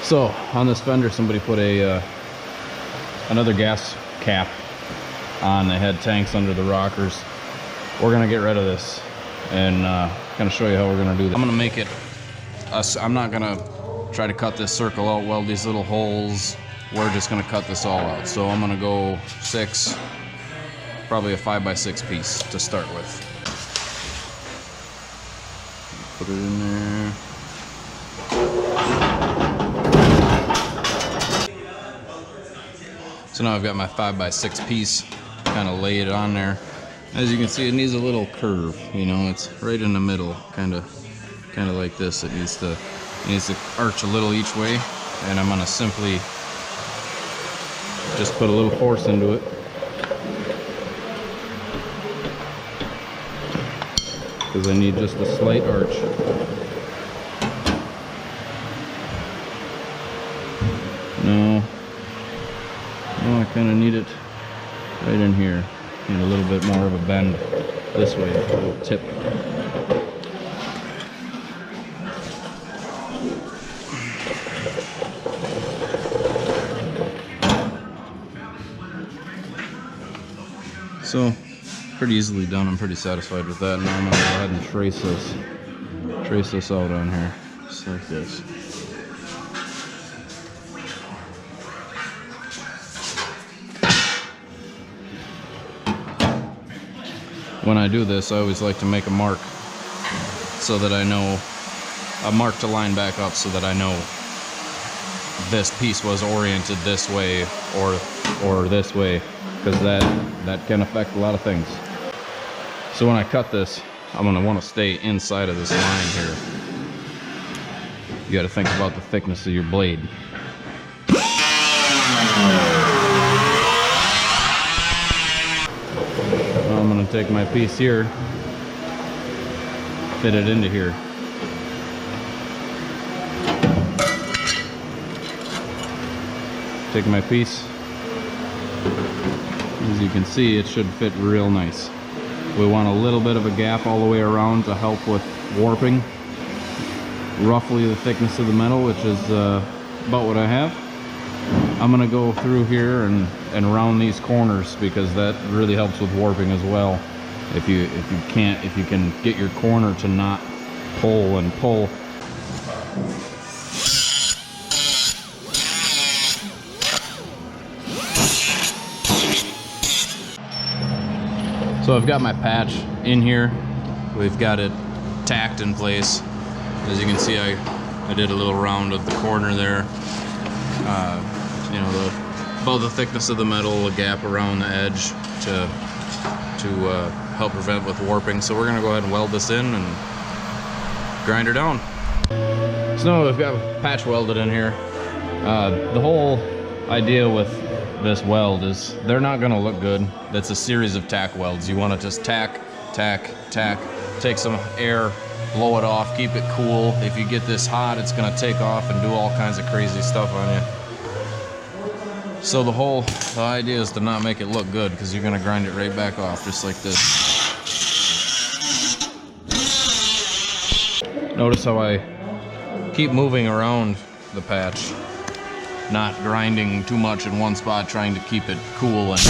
So on this Fender, somebody put a another gas cap on. They had tanks under the rockers. We're gonna get rid of this and kind of show you how we're gonna do that. I'm gonna make it. I'm not gonna try to cut this circle out, weld these little holes. We're just gonna cut this all out. So I'm gonna go 6, probably a 5x6 piece to start with. Put it in there. So now I've got my 5x6 piece, kind of lay it on there. As you can see, it needs a little curve, you know, it's right in the middle, kind of like this. It needs to arch a little each way, and I'm gonna simply just put a little force into it. Because I need just a slight arch. No, I kind of need it right in here. Need a little bit more of a bend this way, a little tip. So, pretty easily done. I'm pretty satisfied with that. Now I'm gonna go ahead and trace this out on here, just like this. When I do this, I always like to make a mark so that I know, a mark to line back up so that I know this piece was oriented this way or this way, because that can affect a lot of things. So when I cut this, I'm going to want to stay inside of this line here. You got to think about the thickness of your blade. I'm going to take my piece here, fit it into here. Take my piece. As you can see, it should fit real nice. We want a little bit of a gap all the way around to help with warping. Roughly the thickness of the metal, which is about what I have. I'm gonna go through here and around these corners, because that really helps with warping as well. If you can get your corner to not pull and pull. So I've got my patch in here. We've got it tacked in place. As you can see, I did a little round of the corner there. You know, about the thickness of the metal, a gap around the edge to help prevent with warping. So we're gonna go ahead and weld this in and grind her down. So now we've got patch welded in here. The whole idea with this weld is they're not gonna look good. That's a series of tack welds. You wanna just tack, tack, tack, take some air, blow it off, keep it cool. If you get this hot, it's gonna take off and do all kinds of crazy stuff on you. So the idea is to not make it look good, because you're gonna grind it right back off just like this. Notice how I keep moving around the patch, not grinding too much in one spot, trying to keep it cool and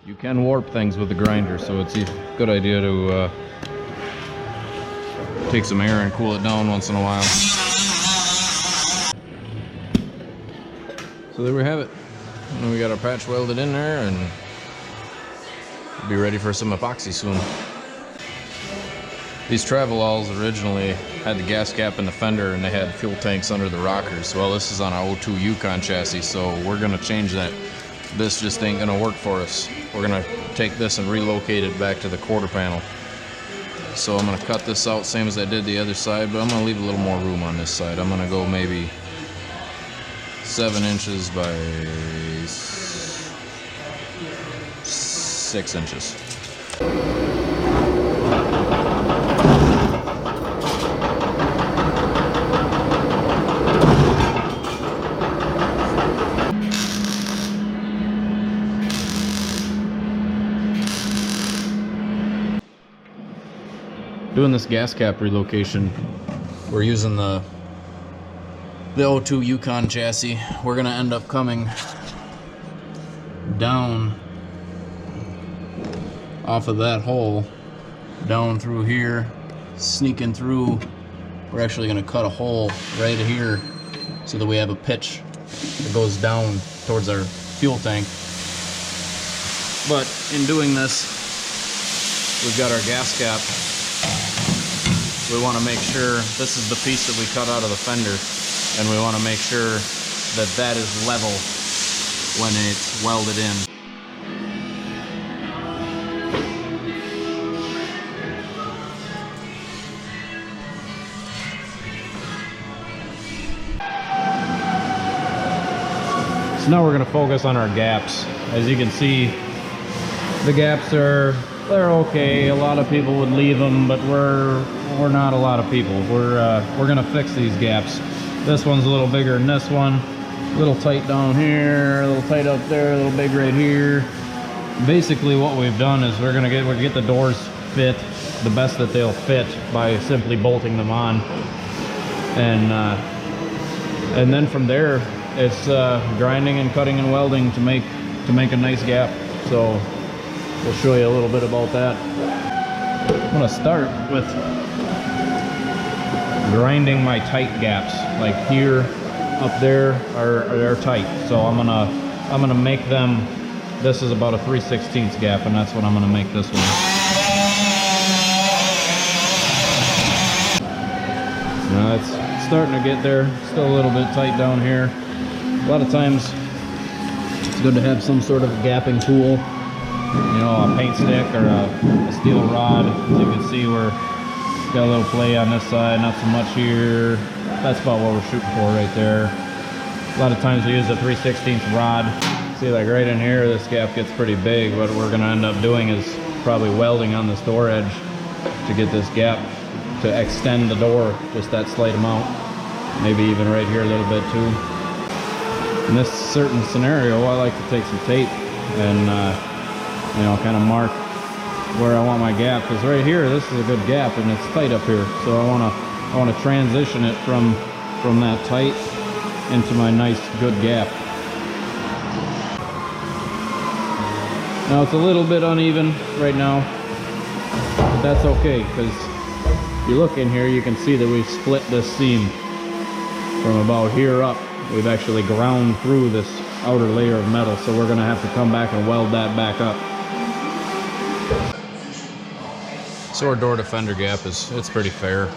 you can warp things with the grinder, so it's a good idea to take some air and cool it down once in a while. So there we have it. And we got our patch welded in there, and we'll be ready for some epoxy soon. These Travallalls originally had the gas cap in the fender, and they had fuel tanks under the rockers. Well, this is on a 02 Yukon chassis, so we're gonna change that. This just ain't gonna work for us. We're gonna take this and relocate it back to the quarter panel. So I'm gonna cut this out same as I did the other side, but I'm gonna leave a little more room on this side. I'm gonna go maybe 7 inches by 6 inches. doing this gas cap relocation. We're using the 02 Yukon chassis. We're gonna end up coming down off of that hole, down through here, sneaking through. We're actually gonna cut a hole right here so that we have a pitch that goes down towards our fuel tank. But in doing this, we've got our gas cap. We want to make sure this is the piece that we cut out of the fender, and we want to make sure that that is level when it's welded in. So now we're going to focus on our gaps. As you can see, the gaps they're okay. A lot of people would leave them, but we're not a lot of people. We're gonna fix these gaps. This one's a little bigger than this one. A little tight down here, a little tight up there, a little big right here. Basically, what we've done is we're gonna get the doors fit the best that they'll fit by simply bolting them on, and then from there it's grinding and cutting and welding to make a nice gap. So we'll show you a little bit about that. I'm gonna start with grinding my tight gaps. Like here, up there are tight. So I'm gonna make them. This is about a 3/16 gap, and that's what I'm gonna make this one. Now it's starting to get there. Still a little bit tight down here. A lot of times it's good to have some sort of gapping tool. You know, a paint stick or a steel rod. As you can see, we're got a little play on this side, not so much here. That's about what we're shooting for right there. A lot of times we use a 3/16 rod. See, like right in here, this gap gets pretty big. What we're gonna end up doing is probably welding on this door edge to get this gap to extend the door just that slight amount. Maybe even right here a little bit too. In this certain scenario, I like to take some tape and you know, kind of mark where I want my gap, because right here this is a good gap and it's tight up here, so I want to transition it from that tight into my nice good gap. Now it's a little bit uneven right now, but that's okay, because if you look in here you can see that we've split this seam from about here up. We've actually ground through this outer layer of metal, so we're going to have to come back and weld that back up. So our door to fender gap it's pretty fair.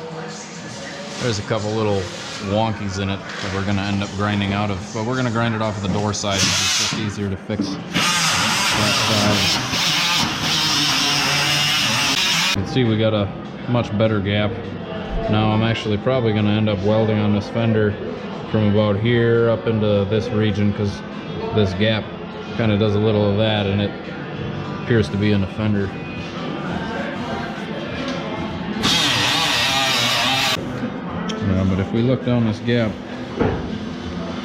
There's a couple little wonkies in it that we're going to end up grinding out of, but we're going to grind it off of the door side. It's just easier to fix that side. You can see we got a much better gap. Now I'm actually probably going to end up welding on this fender from about here up into this region, because this gap kind of does a little of that, and it appears to be in the fender. Yeah, but if we look down this gap,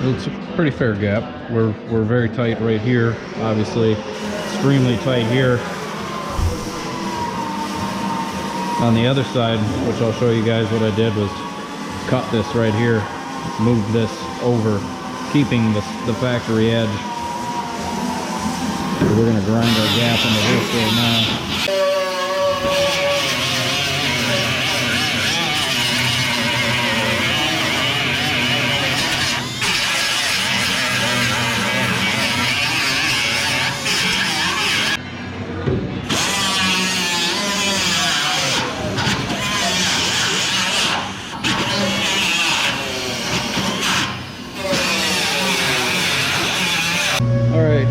it's a pretty fair gap. We're very tight right here, obviously extremely tight here. On the other side, which I'll show you guys, what I did was cut this right here, move this over, keeping the factory edge. So we're going to grind our gap into this right now.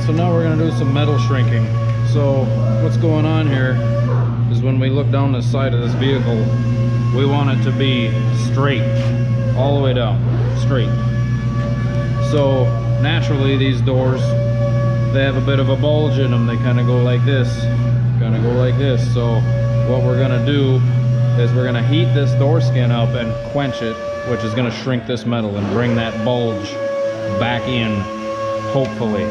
So now we're going to do some metal shrinking. So what's going on here is when we look down the side of this vehicle, we want it to be straight, all the way down, straight. So naturally these doors, they have a bit of a bulge in them. They kind of go like this, kind of go like this. So what we're going to do is we're going to heat this door skin up and quench it, which is going to shrink this metal and bring that bulge back in, hopefully.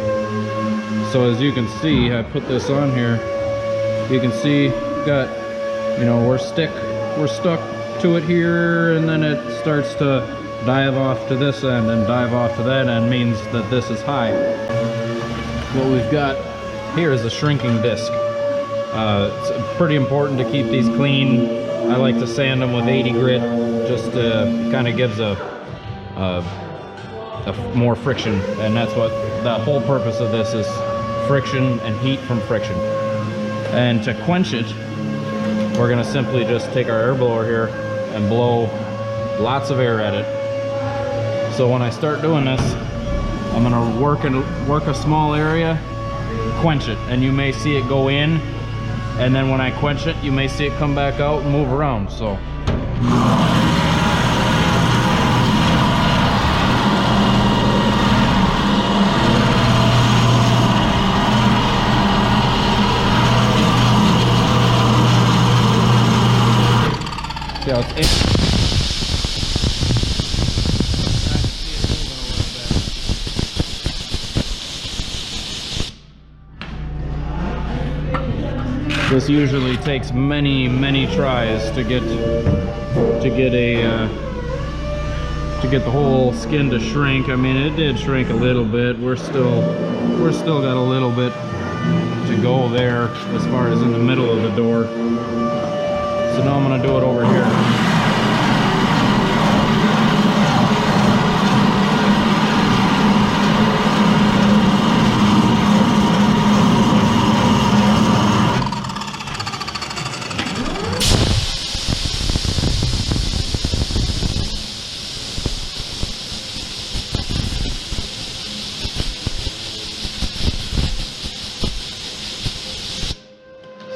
So as you can see, I put this on here, you can see got, you know, we're stick we're stuck to it here, and then it starts to dive off to this end and dive off to that end, means that this is high. What we've got here is a shrinking disc. It's pretty important to keep these clean. I like to sand them with 80 grit, just kind of gives a more friction, and that's what the whole purpose of this is: friction and heat from friction. And to quench it, we're gonna simply just take our air blower here and blow lots of air at it. So when I start doing this, I'm gonna work a small area, quench it, and you may see it go in, and then when I quench it, you may see it come back out and move around. So see how it's in. This usually takes many tries to get the whole skin to shrink. I mean, it did shrink a little bit. We're still got a little bit to go there as far as in the middle of the door. So now I'm gonna do it over here.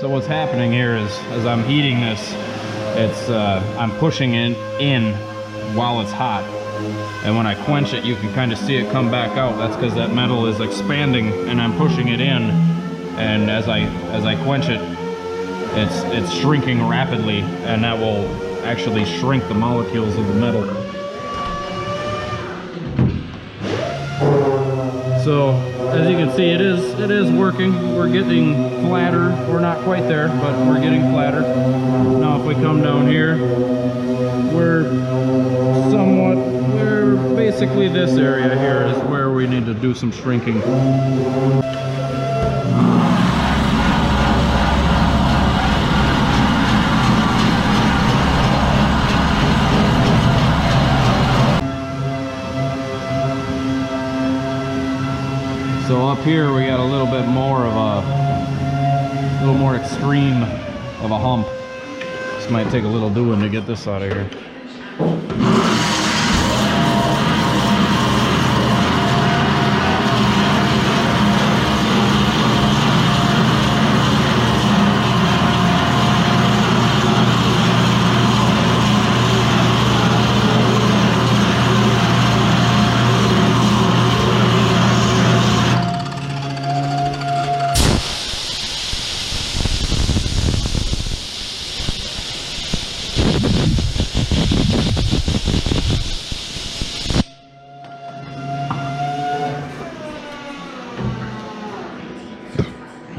So what's happening here is, as I'm heating this, I'm pushing it in while it's hot. And when I quench it, you can kind of see it come back out. That's because that metal is expanding and I'm pushing it in. And as I quench it, it's shrinking rapidly, and that will actually shrink the molecules of the metal. So as you can see, it is working. We're getting flatter. We're not quite there, but we're getting flatter. Now if we come down here, we're basically this area here is where we need to do some shrinking. So up here we got a little bit more of a little more extreme of a hump. This might take a little doing to get this out of here.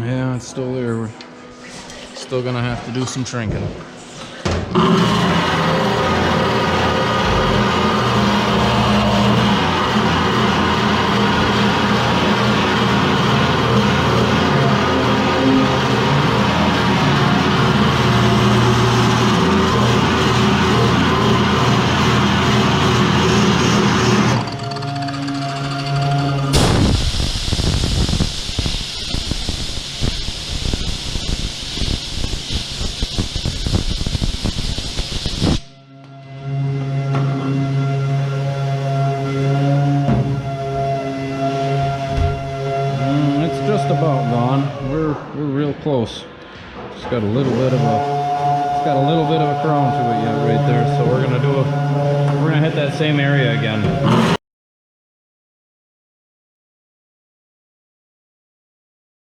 Yeah, it's still there. We're still gonna have to do some shrinking. About gone. We're real close. It's got a little bit of a crown to it yet right there. So we're gonna hit that same area again.